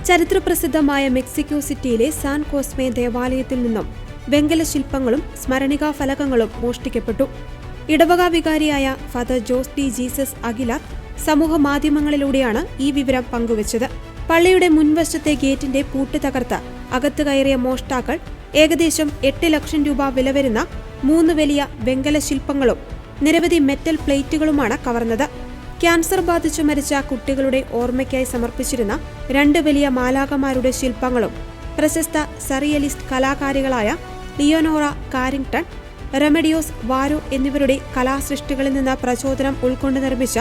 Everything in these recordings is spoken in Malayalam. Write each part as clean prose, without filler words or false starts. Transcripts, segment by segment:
ചരിത്രപ്രസിദ്ധമായ മെക്സിക്കോ സിറ്റിയിലെ സാൻ കോസ്മേ ദേവാലയത്തിൽ നിന്നും വെങ്കല ശില്പങ്ങളും സ്മരണികാ ഫലകങ്ങളും മോഷ്ടിക്കപ്പെട്ടു. ഇടവക വികാരിയായ ഫാദർ ജോസ് ഡി ജീസസ് അഗിലാർ സമൂഹ മാധ്യമങ്ങളിലൂടെയാണ് ഈ വിവരം പങ്കുവച്ചത്. പള്ളിയുടെ മുൻവശത്തെ ഗേറ്റിന്റെ പൂട്ട് തകർത്ത് അകത്ത് കയറിയ മോഷ്ടാക്കൾ ഏകദേശം 8 ലക്ഷം രൂപ വില വരുന്ന 3 വലിയ വെങ്കല ശില്പങ്ങളും നിരവധി മെറ്റൽ പ്ലേറ്റുകളുമാണ് കവർന്നത്. ക്യാൻസർ ബാധിച്ചു മരിച്ച കുട്ടികളുടെ ഓർമ്മയ്ക്കായി സമർപ്പിച്ചിരുന്ന 2 വലിയ മാലാഖമാരുടെ ശില്പങ്ങളും പ്രശസ്ത സറിയലിസ്റ്റ് കലാകാരികളായ ലിയോനോറ കാരിങ്ടൺ, റെമഡിയോസ് വാരോ എന്നിവരുടെ കലാസൃഷ്ടികളിൽ നിന്ന് പ്രചോദനം ഉൾക്കൊണ്ട് നിർമ്മിച്ച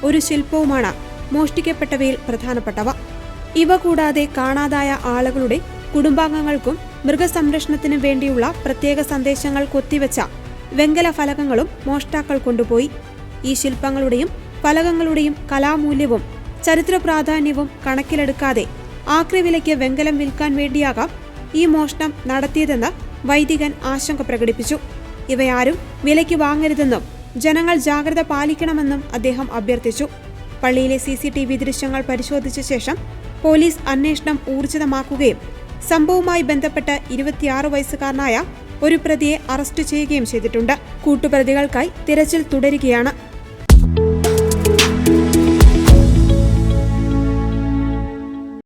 ഒരു ശില്പവുമാണ് മോഷ്ടിക്കപ്പെട്ടവയിൽ പ്രധാനപ്പെട്ടവ. ഇവ കൂടാതെ കാണാതായ ആളുകളുടെ കുടുംബാംഗങ്ങൾക്കും മൃഗസംരക്ഷണത്തിനു വേണ്ടിയുള്ള പ്രത്യേക സന്ദേശങ്ങൾ കൊത്തിവെച്ച വെങ്കല ഫലകങ്ങളും മോഷ്ടാക്കൾ കൊണ്ടുപോയി. ഈ ശില്പങ്ങളുടെയും ഫലകങ്ങളുടെയും കലാമൂല്യവും ചരിത്ര പ്രാധാന്യവും കണക്കിലെടുക്കാതെ ആക്രിവിലയ്ക്ക് വെങ്കലം വിൽക്കാൻ വേണ്ടിയാകാം ഈ മോഷണം നടത്തിയതെന്ന് വൈദികൻ ആശങ്ക പ്രകടിപ്പിച്ചു. ഇവയാരും വിലയ്ക്ക് വാങ്ങരുതെന്നും ജനങ്ങൾ ജാഗ്രത പാലിക്കണമെന്നും അദ്ദേഹം അഭ്യർത്ഥിച്ചു. പള്ളിയിലെ CCTV ദൃശ്യങ്ങൾ പരിശോധിച്ച ശേഷം പോലീസ് അന്വേഷണം ഊർജിതമാക്കുകയും സംഭവവുമായി ബന്ധപ്പെട്ട് 26 വയസ്സുകാരനായ ഒരു പ്രതിയെ അറസ്റ്റ് ചെയ്യുകയും ചെയ്തിട്ടുണ്ട്. കൂട്ടുപ്രതികൾക്കായി തിരച്ചിൽ തുടരുകയാണ്.